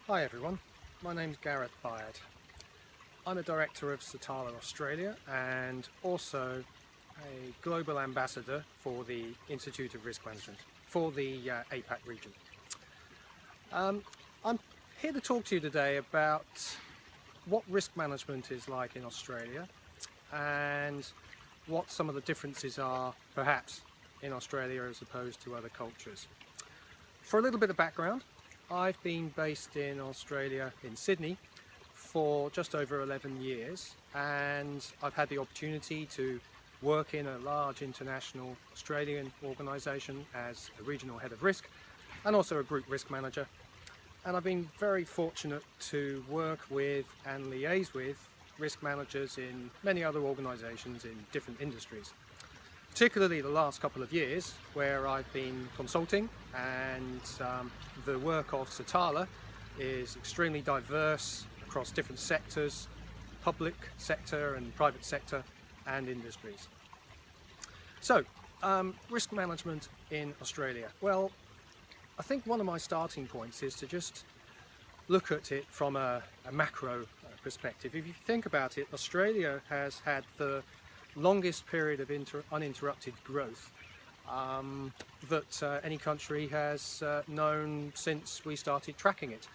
Hi everyone, my name's Gareth Byatt. I'm a director of Satarla Australia and also a global ambassador for the Institute of Risk Management for the APAC region. I'm here to talk to you today about what risk management is like in Australia and what some of the differences are perhaps in Australia as opposed to other cultures. For a little bit of background, I've been based in Australia in Sydney for just over 11 years, and I've had the opportunity to work in a large international Australian organisation as a regional head of risk and also a group risk manager. And I've been very fortunate to work with and liaise with risk managers in many other organisations in different industries. Particularly the last couple of years where I've been consulting, and the work of Satarla is extremely diverse across different sectors, public sector and private sector and industries. So, risk management in Australia. Well, I think one of my starting points is to just look at it from a macro perspective. If you think about it, Australia has had the longest period of uninterrupted growth that any country has known since we started tracking it.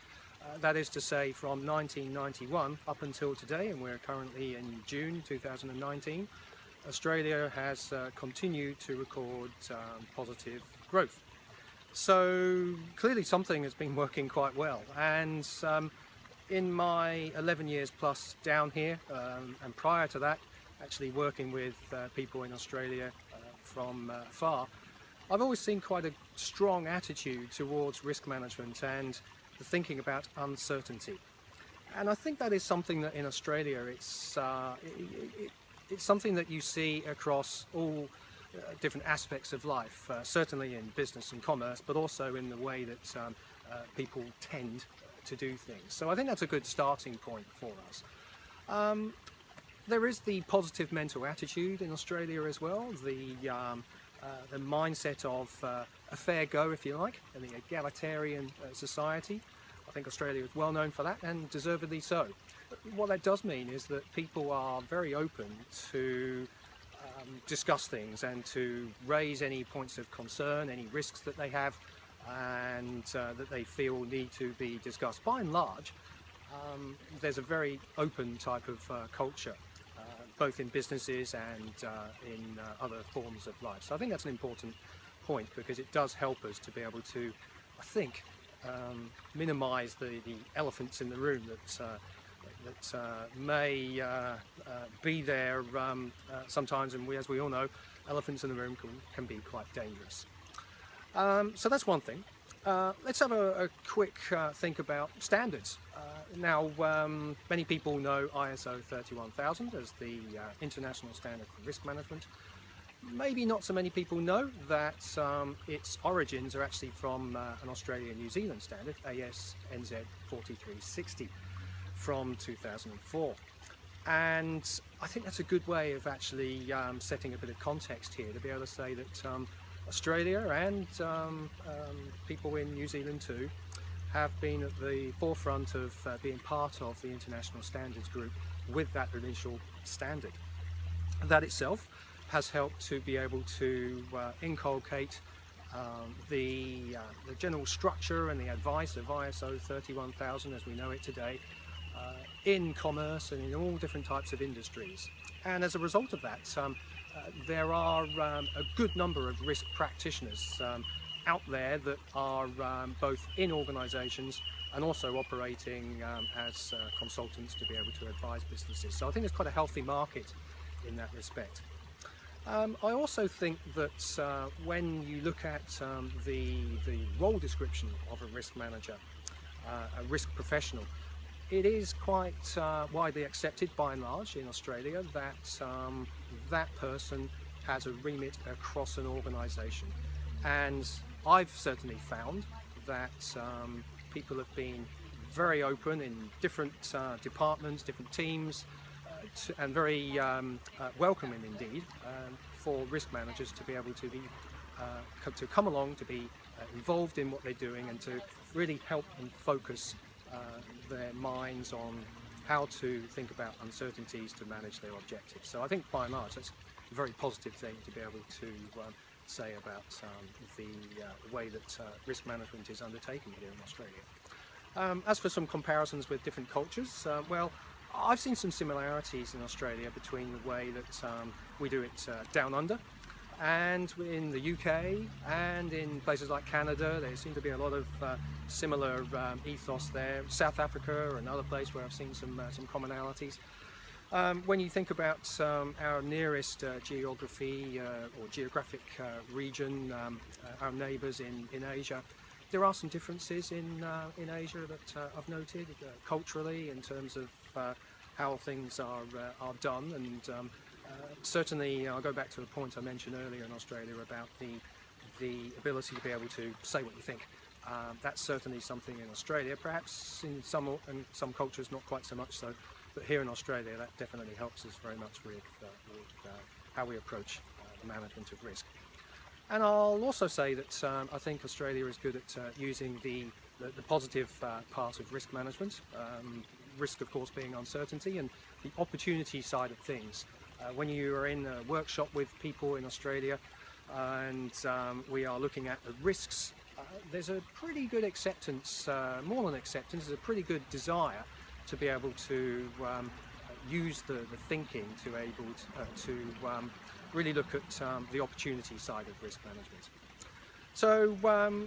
That is to say, from 1991 up until today, and we're currently in June 2019, Australia has continued to record positive growth. So clearly something has been working quite well, and in my 11 years plus down here, and prior to that, actually working with people in Australia from far, I've always seen quite a strong attitude towards risk management and the thinking about uncertainty. And I think that is something that in Australia it's something that you see across all different aspects of life, certainly in business and commerce, but also in the way that people tend to do things. So I think that's a good starting point for us. There is the positive mental attitude in Australia as well, the mindset of a fair go, if you like, and the egalitarian society. I think Australia is well known for that, and deservedly so. What that does mean is that people are very open to discuss things and to raise any points of concern, any risks that they have, and that they feel need to be discussed. By and large, there's a very open type of culture, both in businesses and in other forms of life. So I think that's an important point, because it does help us to be able to, I think, minimise the elephants in the room that may be there sometimes, and as we all know, elephants in the room can be quite dangerous. So that's one thing. Let's have a quick think about standards. Now, many people know ISO 31000 as the international standard for risk management. Maybe not so many people know that its origins are actually from an Australian-New Zealand standard, AS/NZ 4360, from 2004. And I think that's a good way of actually setting a bit of context here, to be able to say that Australia and people in New Zealand too have been at the forefront of being part of the international standards group with that initial standard. That itself has helped to be able to inculcate the general structure and the advice of ISO 31000 as we know it today in commerce and in all different types of industries. And as a result of that, there are a good number of risk practitioners out there that are both in organisations and also operating as consultants to be able to advise businesses. So I think there's quite a healthy market in that respect. I also think that when you look at the role description of a risk manager, a risk professional, it is quite widely accepted by and large in Australia that that person has a remit across an organisation. And I've certainly found that people have been very open in different departments, different teams, and very welcoming indeed for risk managers to be able to be to come along, to be involved in what they're doing, and to really help and focus their minds on how to think about uncertainties to manage their objectives. So I think by and large that's a very positive thing to be able to say about the way that risk management is undertaken here in Australia. As for some comparisons with different cultures, well, I've seen some similarities in Australia between the way that we do it down under and in the UK and in places like Canada. There seem to be a lot of similar ethos there. South Africa, another place where I've seen some commonalities. When you think about our nearest geography or geographic region, our neighbours in Asia, there are some differences in Asia that I've noted culturally in terms of how things are done, and certainly I'll go back to a point I mentioned earlier in Australia about the ability to be able to say what you think. That's certainly something in Australia, perhaps in some cultures not quite so much so, but here in Australia that definitely helps us very much with how we approach the management of risk. And I'll also say that I think Australia is good at using the positive part of risk management. Risk, of course, being uncertainty, and the opportunity side of things. When you are in a workshop with people in Australia and we are looking at the risks, there's a pretty good acceptance, more than acceptance, there's a pretty good desire to be able to use the thinking to able to really look at the opportunity side of risk management. So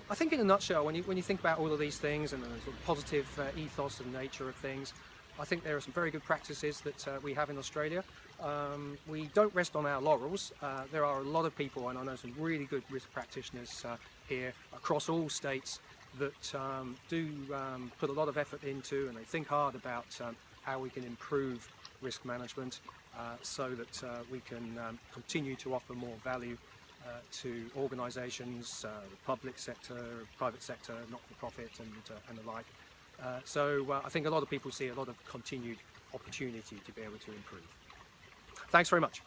I think in a nutshell, when you think about all of these things and the sort of positive ethos and nature of things, I think there are some very good practices that we have in Australia. We don't rest on our laurels. There are a lot of people, and I know some really good risk practitioners here across all states that do put a lot of effort into, and they think hard about how we can improve risk management so that we can continue to offer more value to organisations, the public sector, private sector, not-for-profit and the like. So I think a lot of people see a lot of continued opportunity to be able to improve. Thanks very much.